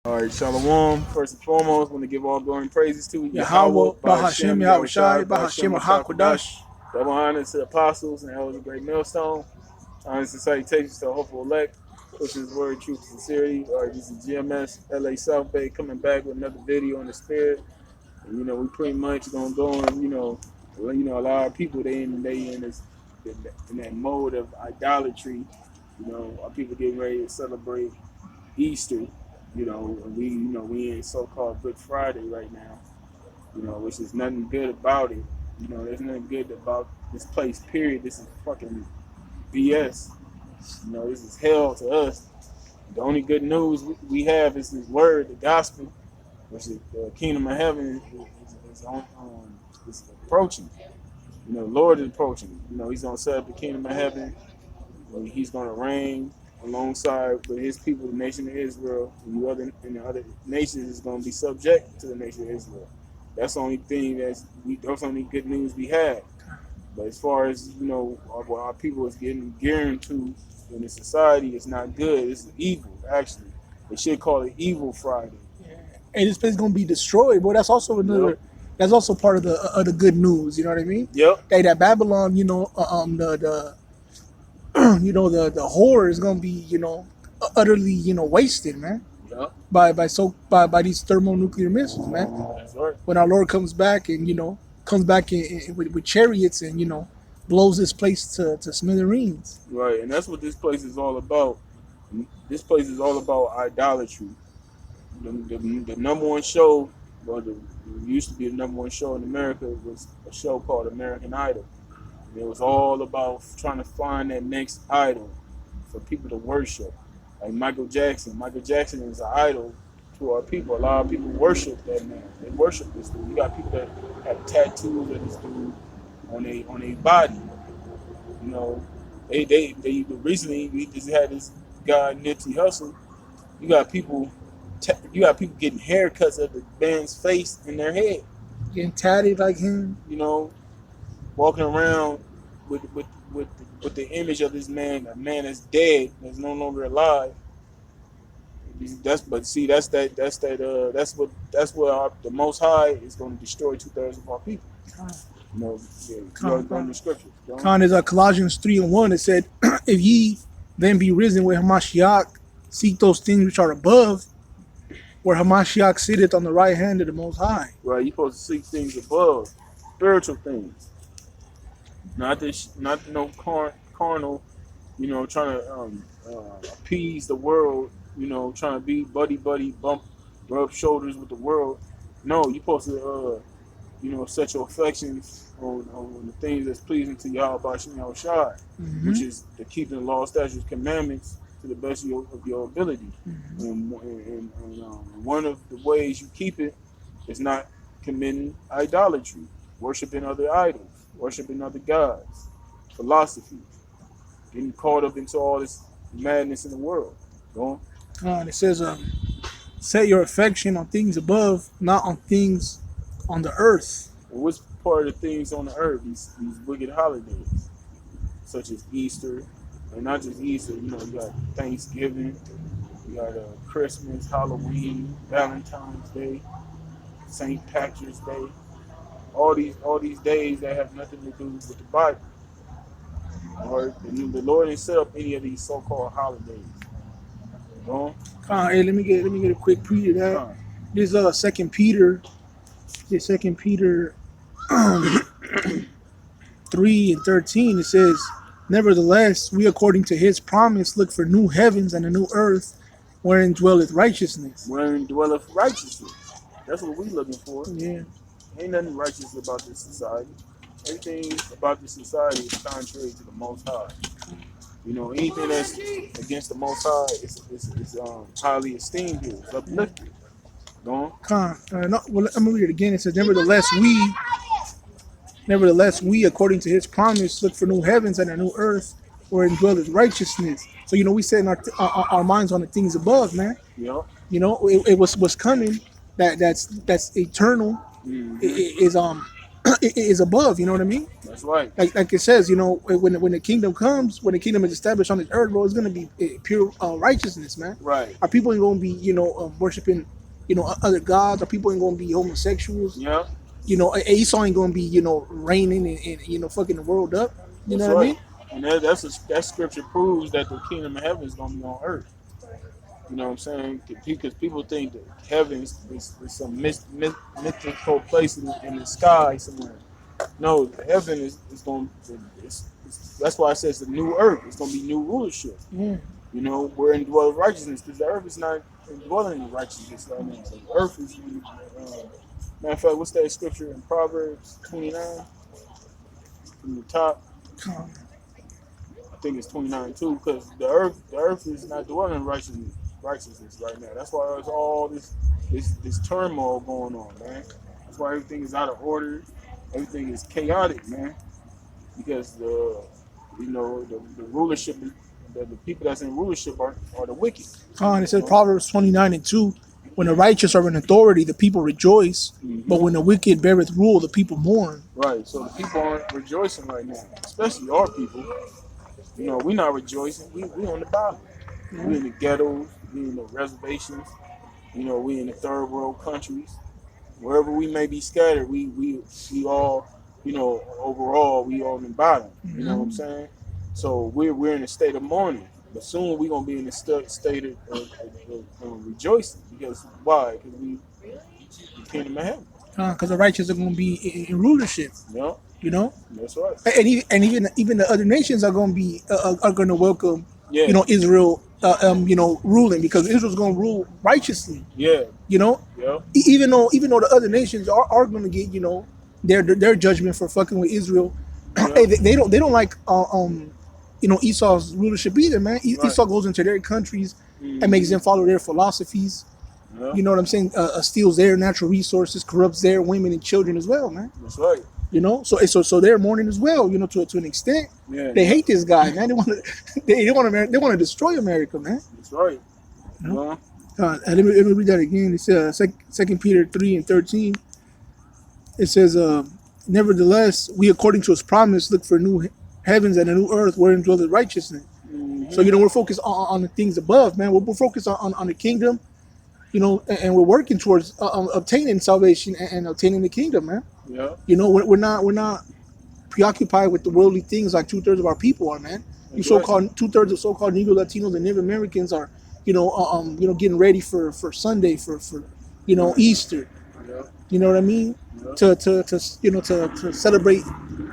All right, Shalom. First and foremost, want to give all glory and praises to Yahweh, Yahweh, Bahashem, Bahashem, Yahushai, Yahushai, Bahashem, Bahashem, Hakwadash. HaKodash. Double honor to the apostles and elders of the great millstone. Honors and salutations to the hopeful elect. Pushing his word, truth, and sincerity. All right, this is GMS, LA South Bay, coming back with another video on the spirit. And, we pretty much gonna go on, a lot of people in that mode of idolatry. Our people getting ready to celebrate Easter. And we in so-called Good Friday right now. Which is nothing good about it. There's nothing good about this place. Period. This is fucking BS. This is hell to us. The only good news we have is this word, the gospel, which is the kingdom of heaven is approaching. Lord is approaching. He's gonna set up the kingdom of heaven. He's gonna reign alongside with his people, the nation of Israel, and the other nations is gonna be subject to the nation of Israel. That's the only thing that's the only good news we have. But as far as what our people is getting gearing to in the society, it's not good. It's evil, actually. They should call it Evil Friday. And this place is gonna be destroyed, but that's also another. Yep. That's also part of the good news. You know what I mean? Yep. That Babylon, the the whore is gonna be utterly wasted, man. Yep. By these thermonuclear missiles, man. That's right. When our Lord comes back and with chariots and blows this place to smithereens. Right, and that's what this place is all about. This place is all about idolatry. The number one show, used to be the number one show in America, was a show called American Idol. And it was all about trying to find that next idol for people to worship. Like Michael Jackson. Michael Jackson is an idol to our people. A lot of people worship that man. They worship this dude. You got people that have tattoos of this dude on their body. They recently we just had this guy Nipsey Hussle. You got people getting haircuts of the man's face and their head, getting tatted like him. Walking around with the image of this man, a man that's dead, that's no longer alive. That's what the Most High is going to destroy 2/3 of our people. Going to scripture. Khan is Colossians 3:1. It said, "If ye then be risen with Hamashiach, seek those things which are above, where Hamashiach sitteth on the right hand of the Most High." Right, you're supposed to seek things above, spiritual things, not no carnal. Trying to appease the world. Trying to be buddy, rub shoulders with the world. No, you're supposed to, set your affections on the things that's pleasing to Yahweh Bashim Yahushai, which is the keeping the law, statutes, commandments to the best of your ability. And one of the ways you keep it is not committing idolatry, worshiping other idols, worshiping other gods, philosophies, getting caught up into all this madness in the world. Go on. It says, set your affection on things above, not on things on the earth. And what's part of the things on the earth? These wicked holidays, such as Easter, and not just Easter. You got Thanksgiving, you got Christmas, Halloween, Valentine's Day, St. Patrick's Day. All these days that have nothing to do with the Bible. Or the Lord didn't set up any of these so-called holidays. Hey, let me get a quick preview of that. This Second Peter 3:13. It says, "Nevertheless, we according to his promise look for new heavens and a new earth, wherein dwelleth righteousness." Wherein dwelleth righteousness. That's what we looking for. Yeah. Ain't nothing righteous about this society. Everything about this society is contrary to the Most High. Anything that's against the Most High is highly esteemed here. It's uplifted. Go on. I'm gonna read it again. It says, Nevertheless, we, according to his promise, look for new heavens and a new earth, wherein dwelleth righteousness. So we set our minds on the things above, man. Yep. It was what's coming. That's eternal. Is above. You know what I mean? That's right. Like it says, when the kingdom comes, when the kingdom is established on this earth, bro, it's gonna be pure righteousness, man. Right. Our people ain't gonna be, worshiping, other gods. Our people ain't gonna be homosexuals. Yeah. Esau ain't gonna be, reigning and fucking the world up. You That's know what I right. mean? And that scripture proves that the kingdom of heaven is gonna be on earth. You know what I'm saying? Because people think that heaven is some mythical place in the sky somewhere. No, heaven is going. That's why I say it's a new earth. It's going to be new rulership. Yeah. We're in dwell righteousness because the earth is not dwelling in righteousness right now. The earth is. Matter of fact, what's that scripture in Proverbs 29 from the top? I think it's 29 too, because the earth is not dwelling in righteousness right now. That's why there's all this turmoil going on, man. That's why everything is out of order. Everything is chaotic, man. Because the rulership, the people that's in rulership are the wicked. And it You says know? Proverbs 29:2, when the righteous are in authority, the people rejoice, but when the wicked beareth rule, the people mourn. Right. So the people aren't rejoicing right now, especially our people. We're not rejoicing. We on the bottom. We in the ghettos. We in the reservations. We in the third world countries. Wherever we may be scattered, we all, overall, we on the bottom. You know what I'm saying? So we're in a state of mourning. But soon we're gonna be in a state of rejoicing. Because why? Because we the kingdom of heaven. Because the righteous are going to be in rulership. Yeah, You know, that's right. and even the other nations are going to be are going to welcome, Yeah, Israel, ruling, because Israel's going to rule righteously. yeah, You know, yeah, even though the other nations are going to get, their judgment for fucking with Israel. yeah. Hey, they don't like Esau's rulership either, man. Right. Esau goes into their countries and makes Mhm. them follow their philosophies. Yeah, You know what I'm saying? Steals their natural resources, corrupts their women and children as well, man. that's right. So they're mourning as well. To an extent, Yeah, they hate this guy, man. They want to they want to destroy America, man. that's right. You know? Yeah, Let me read that again. It says Second Peter 3:13. It says, "Nevertheless, we, according to His promise, look for new heavens and a new earth wherein dwelleth righteousness." So mm-hmm. we're focused on the things above, man. We're focused on the kingdom, and we're working towards obtaining salvation and obtaining the kingdom, man. Yeah, We're not preoccupied with the worldly things like 2/3 of our people are, man. You that's right. so-called 2/3 of so-called Negro Latinos and Native Americans are, getting ready for Sunday, for Easter. Yeah, You know what I mean? yeah, To celebrate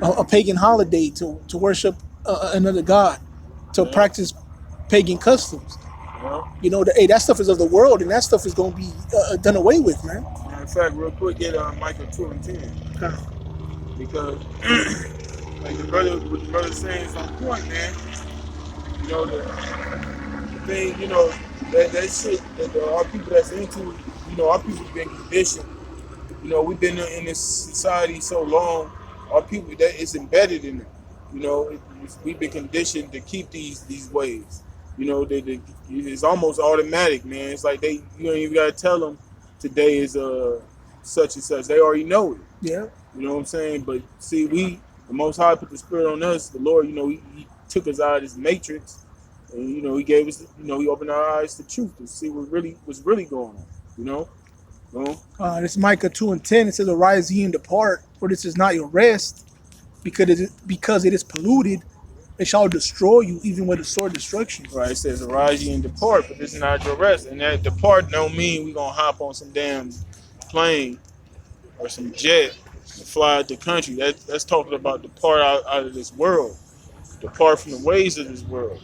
a pagan holiday, to worship another god, to yeah, practice pagan customs. yeah. Hey, that stuff is of the world, and that stuff is going to be done away with, man. In fact, real quick, get Micah 2:10 Uh, because, like what the brother saying is on point, man. The thing, that shit that our people that's into, our people been conditioned. We've been in this society so long. Our people that it's embedded in them. We've been conditioned to keep these ways. It's almost automatic, man. It's like you don't even gotta tell them today is such and such. They already know it. yeah. You know what I'm saying? But see, the Most High put the Spirit on us. The Lord, he took us out of this matrix, and He gave us, He opened our eyes to truth to see what's really going on. You know, This Micah 2:10. It says, "Arise ye and depart, for this is not your rest, because it is polluted. It shall destroy you, even with a sword destruction." right? It says, "Arise ye and depart, but this is not your rest." And that depart don't mean we gonna hop on some damn plane or some jet and fly out the country. That's talking about depart out of this world, depart from the ways of this world.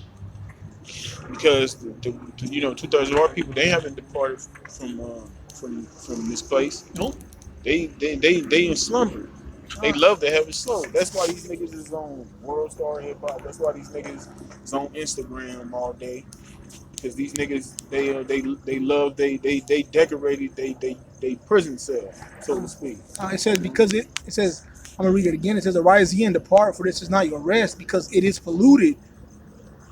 Because 2/3 of our people they haven't departed from this place. Nope. They in slumber. They love to have it slow. That's why these niggas is on World Star Hip Hop. That's why these niggas is on Instagram all day. Because these niggas they love they decorated they prison cell, so to speak. It says, it says, I'm gonna read it again. It says, "Arise ye and depart, for this is not your rest, because it is polluted.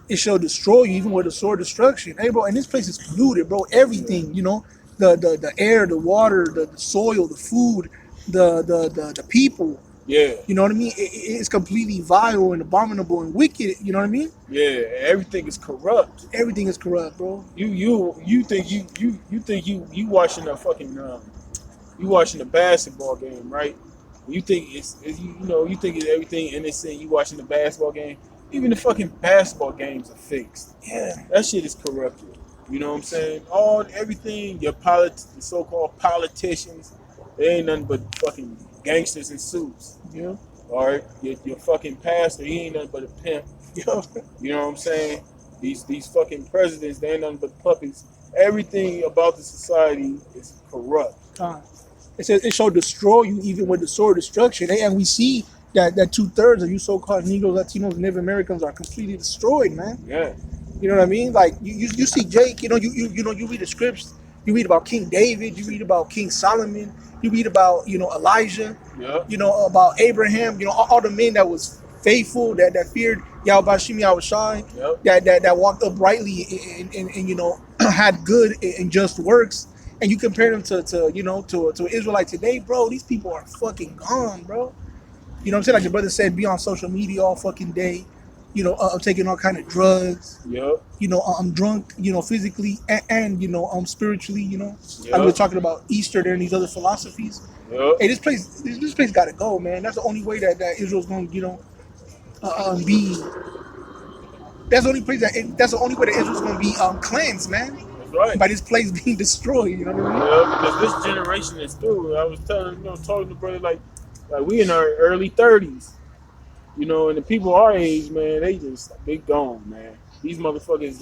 It shall destroy you, even with a sword destruction." Hey, bro, and this place is polluted, bro. Everything, the air, the water, the soil, the food, the people. Yeah, You know what I mean? It's completely vile and abominable and wicked. You know what I mean? yeah. Everything is corrupt. Everything is corrupt, bro. You think you think you watching a fucking you watching a basketball game, right? You think it's you know you think it's everything innocent. You watching the basketball game. Even the fucking basketball games are fixed. Yeah. That shit is corrupted. You know what I'm saying? Everything the so-called politicians, they ain't nothing but fucking gangsters in suits. Yeah. All right, your fucking pastor, he ain't nothing but a pimp. Yeah. You know what I'm saying? These fucking presidents, they ain't nothing but puppets. Everything about the society is corrupt. Uh, it says it shall destroy you even with the sword of destruction. And we see that 2/3 of you so-called Negroes, Latinos, and Native Americans are completely destroyed, man. Yeah, You know what I mean? Like you see Jake, you read the scripts, you read about King David, you read about King Solomon, you read about, Elijah, yeah, about Abraham, all the men that was faithful, that feared Yahweh Bashim Yahweh Shai, yep, that walked uprightly and had good and just works. And you compare them to an Israelite today, bro. These people are fucking gone, bro. You know what I'm saying? Like your brother said, be on social media all fucking day. Taking all kind of drugs. yep, I'm drunk. Physically and spiritually. Like we were yep, talking about Easter there and these other philosophies. yep. Hey, this place got to go, man. That's the only way that Israel's going to be. That's the only way that Israel's going to be cleansed, man. That's right. By this place being destroyed. You know what I mean? Yeah, because this generation is through. I was talking to brother like we in our early 30s, and the people our age, man, they gone, man. These motherfuckers,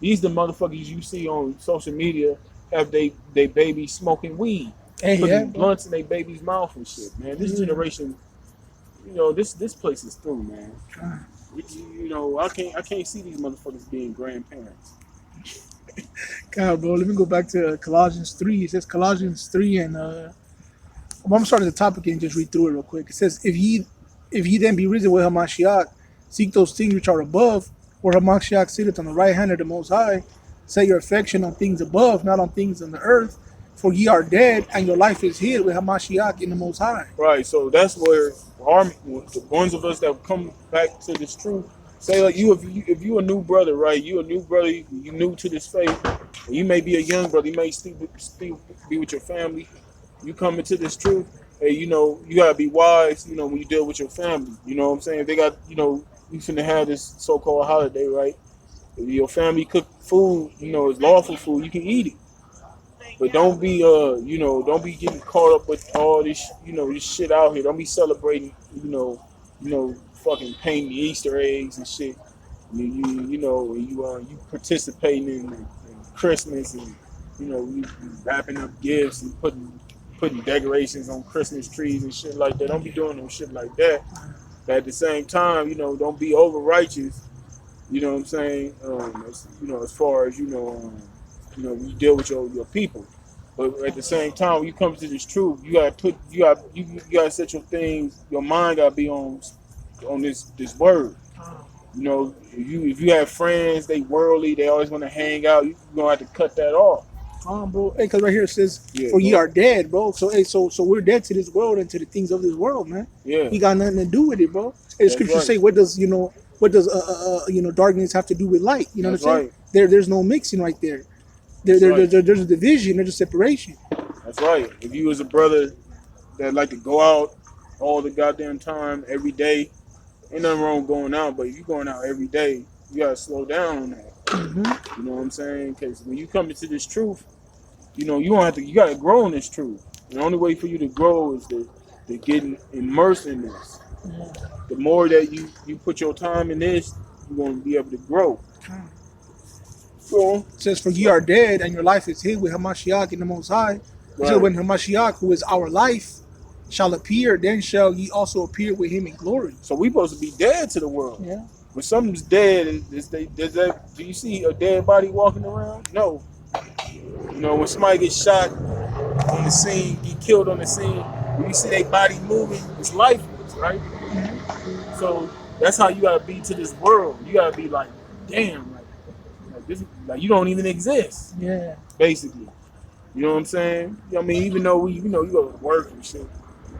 these the motherfuckers you see on social media have they babies smoking weed, Hey, yeah, putting bro. blunts in their baby's mouth and shit, man. This generation, this place is through, man. I can't see these motherfuckers being grandparents. God, bro. Let me go back to Colossians 3. It says Colossians 3 and I'm gonna start at the topic and just read through it real quick. It says, if ye then be risen with Hamashiach, seek those things which are above, where Hamashiach sitteth on the right hand of the Most High. Set your affection on things above, not on things on the earth. For ye are dead, and your life is hid with Hamashiach in the Most High. Right, so that's where the ones of us that come back to this truth, say like if you a new brother, right? You a new brother, you new to this faith. And you may be a young brother, you may still be with your family. You come into this truth, hey, you gotta be wise, when you deal with your family. You know what I'm saying? If they got, you finna have this so-called holiday, right? If your family cook food, it's lawful food, you can eat it. But don't be getting caught up with all this, this shit out here. Don't be celebrating, fucking painting Easter eggs and shit. You participating in Christmas and you wrapping up gifts and putting decorations on Christmas trees and shit like that. Don't be doing no shit like that. But at the same time, don't be over righteous. You know what I'm saying? As far as when you deal with your people. But at the same time, when you come to this truth, you gotta set your mind gotta be on this word. If you have friends, they worldly, they always want to hang out. You're gonna have to cut that off. Bro. Hey, because right here it says, Yeah, for ye bro. are dead, bro. So, hey, so we're dead to this world and to the things of this world, man. Yeah, We got nothing to do with it, bro. And the that's scriptures right. say, what does darkness have to do with light? You know That's what I'm saying? right. There's no mixing right there. That's right. There's a division, there's a separation. That's right. If you was a brother that like to go out all the goddamn time, every day, ain't nothing wrong going out. But if you going out every day, you gotta slow down on that. Mm-hmm. You know what I'm saying? Because when you come into this truth, you don't have to. You gotta grow in this truth. And the only way for you to grow is to get immersed in this. The more that you put your time in this, you're gonna be able to grow. So, It says, for ye are dead, and your life is hid with Hamashiach in the Most High. It says, right. when Hamashiach, who is our life, shall appear, then shall ye also appear with him in glory. So we supposed to be dead to the world. Yeah. When something's dead, do you see a dead body walking around? No. When somebody gets shot on the scene, get killed on the scene, when you see their body moving, it's lifeless, right? So that's how you gotta be to this world. You gotta be like, damn, like this, like you don't even exist, Yeah. basically. You know what I'm saying? I mean, even though you go to work and shit,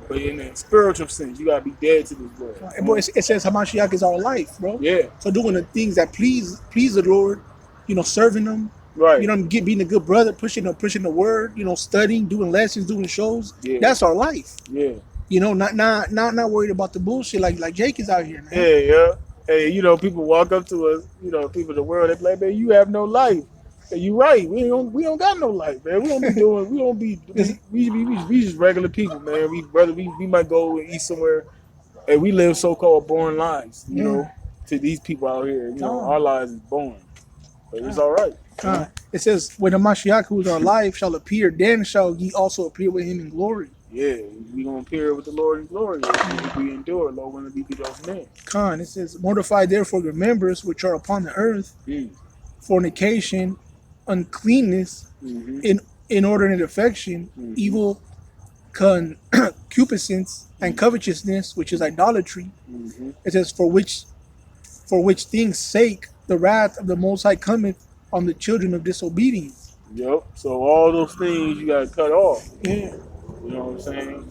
But in a spiritual sense, you gotta be dead to this world. And boy, it says Hamashiach is our life, bro. Yeah, So doing the things that please the Lord, serving Him, right. being a good brother, pushing the word, studying, doing lessons, doing shows. Yeah, That's our life. yeah, Not worried about the bullshit like Jake is out here, man. yeah, yeah. Hey, people walk up to us, people in the world, they be like, man, you have no life. And you right, we don't got no life, man. We just regular people, man. We might go and eat somewhere, and we live so-called boring lives, Yeah. to these people out here. Come Our lives is boring, but it's all right. It says, when the Mashiach, who is our life, shall appear, then shall ye also appear with Him in glory. Yeah, we gonna appear with the Lord in glory if we endure. Lord, when we be those men. It says, mortify therefore your members which are upon the earth, fornication, uncleanness, Mm-hmm. inordinate affection, evil concupiscence, and covetousness, which is idolatry. Mm-hmm. It says, for which things sake the wrath of the Most High cometh on the children of disobedience. Yep. So all those things you gotta cut off. Yeah. You know what I'm saying?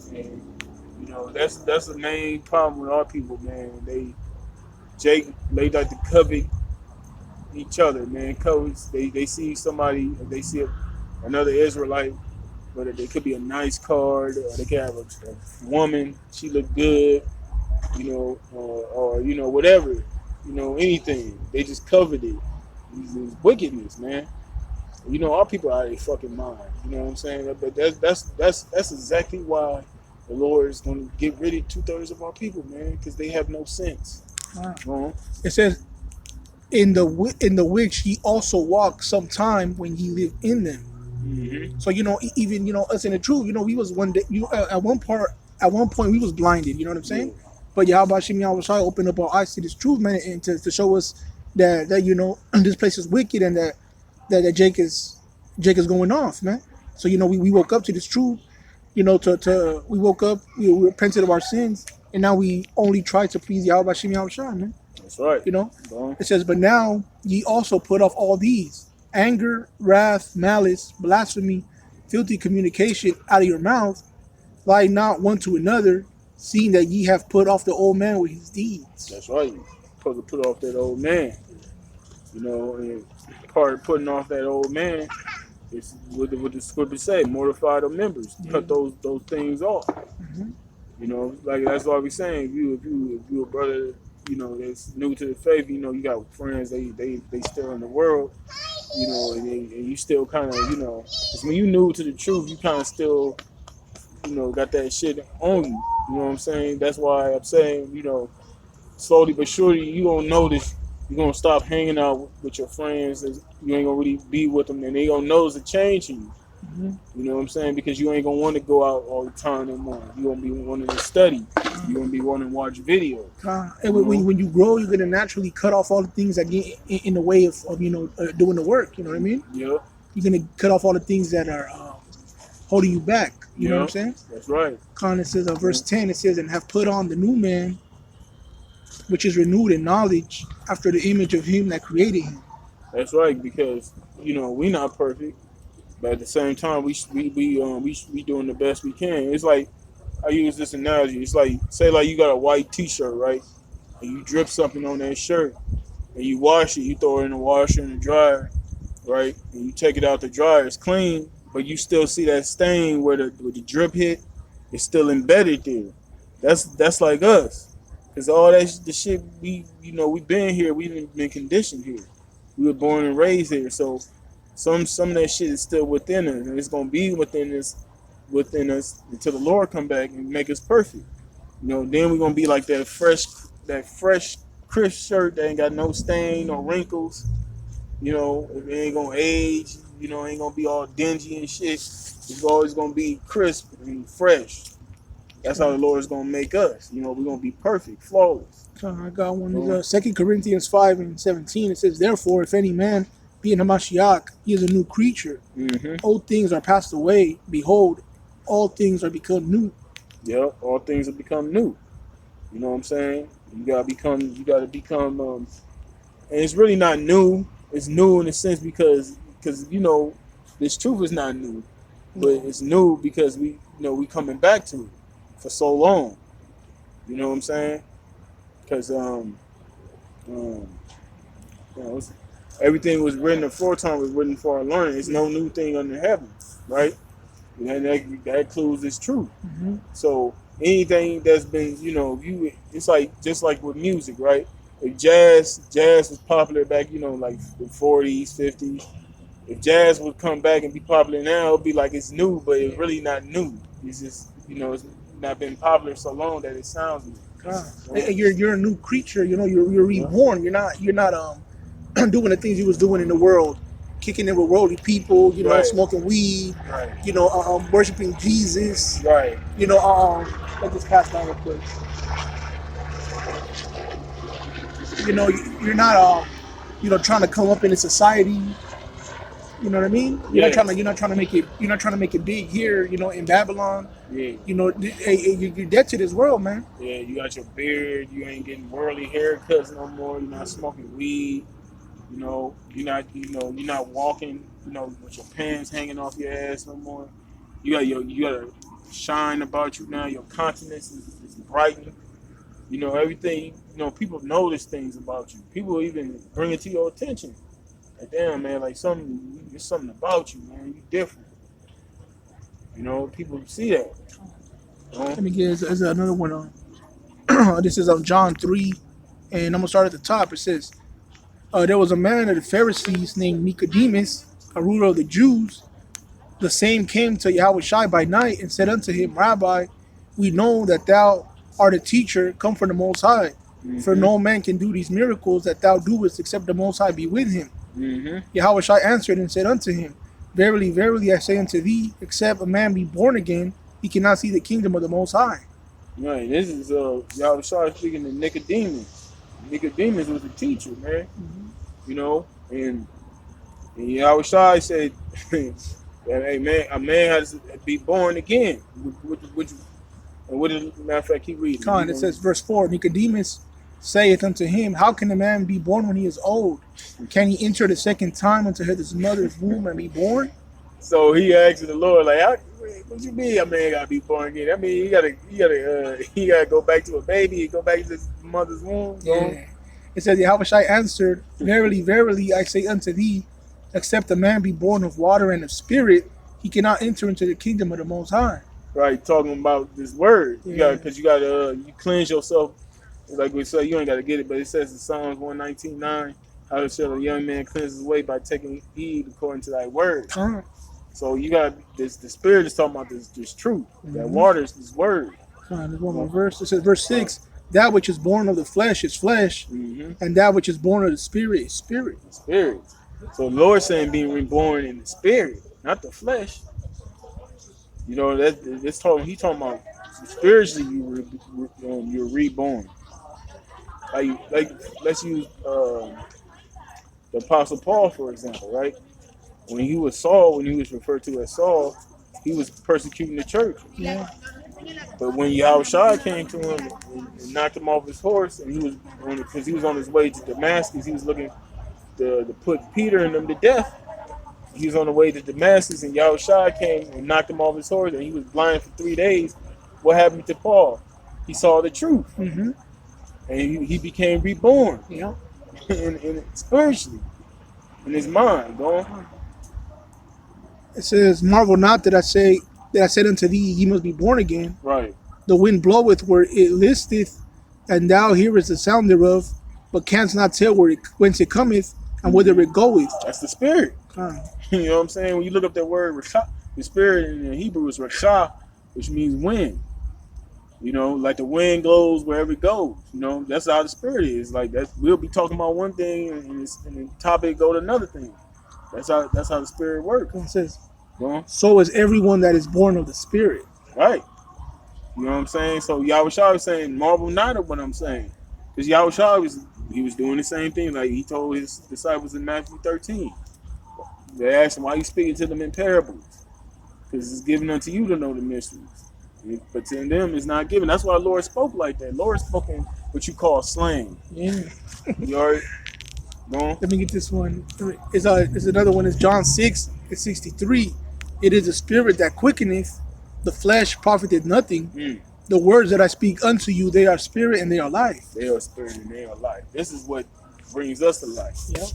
And that's the main problem with our people, man. They like to covet each other, man. Covets. They see somebody, they see another Israelite, but they could be a nice card, or they could have a woman. She look good, or whatever, anything. They just covet it. It's wickedness, man. Our people are out of their fucking mind. You know what I'm saying? But that's exactly why the Lord is going to get rid of 2/3 of our people, man, because they have no sense. It says, in the which ye also walked sometime when ye lived in them. Mm-hmm. So even us in the truth, we was one day, at one point we was blinded. You know what I'm saying? Yeah. But Yahweh Shem Yahweh Shai opened up our eyes to this truth, man, and to show us that this place is wicked, and that Jake is going off, man. So we woke up to this truth. We woke up, we repented of our sins, and now we only try to please Yahweh Shem Yahweh Shai, man. That's right. It says, but now ye also put off all these: anger, wrath, malice, blasphemy, filthy communication out of your mouth. Lie not one to another, seeing that ye have put off the old man with his deeds. That's right. You're supposed to put off that old man. And part of putting off that old man is what the scripture say: mortify the members, cut those things off. Mm-hmm. Like that's why we're saying, if you a brother, that's new to the faith, you got friends, they still in the world, and you still kind of, because when you new to the truth, you kind of still, got that shit on you. You know what I'm saying? That's why I'm saying, slowly but surely, you gonna notice, you're gonna stop hanging out with your friends, and you ain't gonna really be with them, and they gonna notice a change in you. Mm-hmm. You know what I'm saying? Because you ain't gonna want to go out all the time anymore. You gonna be wanting to study. You gonna be wanting to watch videos. And when you grow, you're gonna naturally cut off all the things that get in the way of doing the work. You know what I mean? Yeah. You're gonna cut off all the things that are holding you back. You know what I'm saying? That's right. It says in verse 10, it says, and have put on the new man, which is renewed in knowledge after the image of him that created him. That's right, because we not perfect, but at the same time we doing the best we can. It's like, I use this analogy. It's like, say like you got a white T-shirt, right? And you drip something on that shirt, and you wash it. You throw it in the washer and the dryer, right? And you take it out the dryer. It's clean, but you still see that stain where the drip hit. It's still embedded there. That's like us. Cause all the shit we been here, we've been conditioned here. We were born and raised here, so some of that shit is still within us, and it's gonna be within us until the Lord come back and make us perfect. Then we're gonna be like that fresh, crisp shirt that ain't got no stain or wrinkles. It ain't gonna age. Ain't gonna be all dingy and shit. It's always gonna be crisp and fresh. That's how the Lord is gonna make us. We're gonna be perfect, flawless. I got one. 2 Corinthians 5:17. It says, therefore, if any man be in Hamashiach, he is a new creature. Mm-hmm. Old things are passed away. Behold, all things are become new. Yeah, all things have become new. You know what I'm saying? You gotta become, and it's really not new. It's new in a sense because this truth is not new, but it's new because we coming back to it. for so long. You know what I'm saying? Because um, you know, everything was written aforetime was written for our learning. It's no new thing under heaven, right? And that includes its truth. Mm-hmm. So anything that's been, it's like just like with music, right? If jazz was popular back, like the 40s, 50s. If jazz would come back and be popular now, it'd be like it's new, but it's really not new. It's just, it's not been popular so long that it sounds new. You're a new creature. You're reborn. You're not doing the things you was doing in the world, kicking it with worldly people. Right. Smoking weed. Right. Worshiping Jesus. Right. Let this pass down real quick. You're not trying to come up in a society. You know what I mean? You're not trying to make it. You're not trying to make it big here. In Babylon. Yeah. You're dead to this world, man. Yeah, you got your beard. You ain't getting worldly haircuts no more. You're not smoking weed. You're not walking. With your pants hanging off your ass no more. You got a shine about you now. Your countenance is brightened. Everything. People notice things about you. People even bring it to your attention. Like, damn, man, like there's something about you, man. You different. People see that. Let me get there's another one on. This is on John 3, and I'm gonna start at the top. It says, there was a man of the Pharisees named Nicodemus, a ruler of the Jews. The same came to Yahushua by night and said unto him, Rabbi, we know that thou art a teacher come from the Most High. Mm-hmm. For no man can do these miracles that thou doest except the Most High be with him. Mm-hmm. Yahushua answered and said unto him, Verily, verily, I say unto thee, except a man be born again, he cannot see the kingdom of the Most High. Right, this is Yahushua speaking to Nicodemus. Nicodemus was a teacher, man. Mm-hmm. And Yahushua said, hey, man, a man has to be born again. Matter of fact, keep reading. It says, verse 4, Nicodemus saith unto him, How can a man be born when he is old? Can he enter the second time into his mother's womb and be born? So he asked the Lord, like, what you mean a man gotta be born again? I mean, he gotta go back to a baby, go back to his mother's womb. Yeah. It says, Yahushua answered, Verily, verily, I say unto thee, except a man be born of water and of spirit, he cannot enter into the kingdom of the Most High. Right, talking about this word. Yeah. You cleanse yourself. Like we say, you ain't got to get it, but it says in Psalms 119:9, how shall a young man cleanse his way by taking heed according to thy word. So you got this. The Spirit is talking about this truth. Mm-hmm. That water is this word. There's one more verse. It says, verse 6, that which is born of the flesh is flesh, and that which is born of the spirit is spirit. Spirit. So the Lord saying being reborn in the spirit, not the flesh. He's talking about spiritually you're reborn. Like let's use the Apostle Paul for example, right? When he was referred to as Saul, he was persecuting the church. Yeah. But when Yahushua came to him and knocked him off his horse, and because he was on his way to Damascus, he was looking to put Peter and them to death. He was on the way to Damascus, and Yahushua came and knocked him off his horse, and he was blind for 3 days. What happened to Paul? He saw the truth, and he became reborn. Yeah, in spiritually, in his mind. Go on. It says, "Marvel not that I said unto thee, ye must be born again. Right. The wind bloweth where it listeth, and thou hearest the sound thereof, but canst not tell whence it cometh and whither it goeth." That's the spirit. You know what I'm saying? When you look up that word, the spirit in Hebrew is rakshah, which means wind. Like the wind blows wherever it goes. That's how the spirit is. Like we'll be talking about one thing, and the topic go to another thing. That's how the spirit works. It says, so is everyone that is born of the spirit. Right. You know what I'm saying? So Yahushua was saying, marvel not at what I'm saying. Because Yahushua was doing the same thing. Like he told his disciples in Matthew 13. They asked him, why you speaking to them in parables? Because it's given unto you to know the mysteries. But to them it's not given. That's why the Lord spoke like that. Lord spoke in what you call slang. Yeah. You already going? Let me get this one. It's another one. It's John 6:63. It is the spirit that quickeneth, the flesh profiteth nothing. The words that I speak unto you, they are spirit and they are life. They are spirit and they are life. This is what brings us to life. Yep.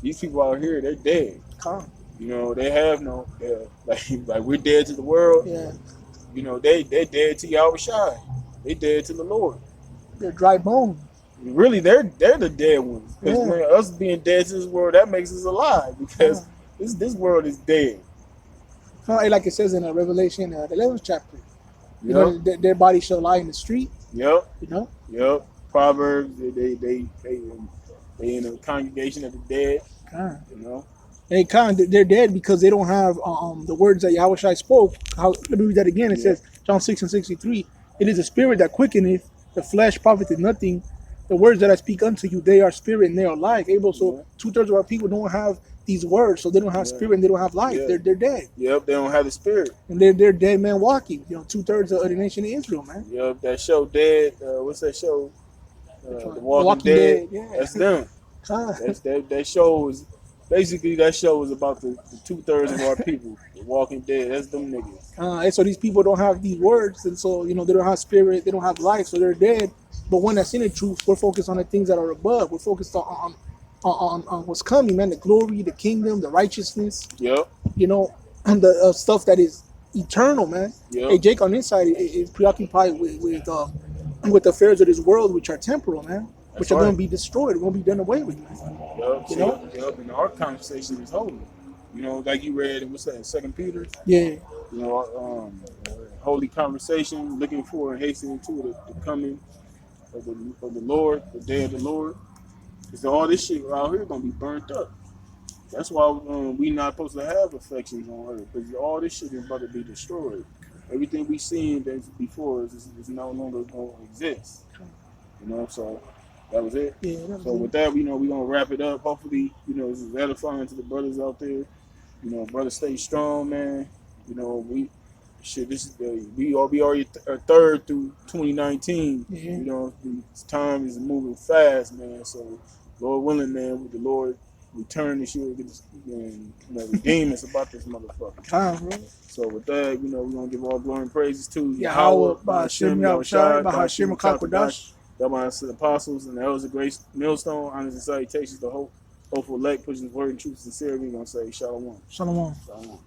These people out here, they're dead. Come. You know, they have no, like we're dead to the world. Yeah. You know, they're dead to Yahushua. They dead to the Lord. They're dry bone. Really, they're the dead ones. Because Yeah. us being dead to this world, that makes us alive. Because this world is dead. Like it says in Revelation, the 11th chapter. You Yep. know, their body shall lie in the street. Yep. You know. Yep. Proverbs. They in a congregation of the dead. God. You know. They're dead because they don't have the words that Yahushua spoke. Let me read that again. It says, John 6:63, it is the spirit that quickeneth, the flesh profiteth nothing. The words that I speak unto you, they are spirit and they are life. Abel, so 2/3 of our people don't have these words, so they don't have spirit and they don't have life. Yeah. They're dead. Yep, they don't have the spirit. And they're dead men walking. 2/3 of the nation of Israel, man. Yep, that show Dead. What's that show? The Walking Dead. Yeah. That's them. That show is basically about the 2/3 of our people. The Walking Dead. That's them niggas. And so these people don't have these words, and so they don't have spirit, they don't have life, so they're dead. But when that's in the truth, we're focused on the things that are above. We're focused on what's coming, man. The glory, the kingdom, the righteousness. Yep. And the stuff that is eternal, man. Yep. Hey, Jake on this side is preoccupied with the affairs of this world, which are temporal, man. Which are going to be destroyed, won't be done away with, man. Yep. Yep. And our conversation is holy. Like you read in what's that, 2 Peter? Yeah. Holy conversation, looking for and hastening to the coming of the Lord, the day of the Lord. Because all this shit out here gonna be burnt up. That's why we not supposed to have affections on earth, because all this shit is about to be destroyed. Everything we seen before is no longer gonna exist. So that was it. Yeah. So with that, we're gonna wrap it up. Hopefully, this is edifying to the brothers out there. Brothers, stay strong, man. We already third through 2019. This time is moving fast, man. So Lord willing, man, with the Lord return this year and redeem us about this motherfucker. Time, bro. So with that, we're gonna give all glory and praises to Yahweh, Ba'ashem Yahushai, Ba'ashem Kakwadash. the apostles and the elders of grace, millstone, honors and salutations, the hopeful elect, pushing his word in truth and sincerity. We're gonna say shalom. Shalom. Shalom.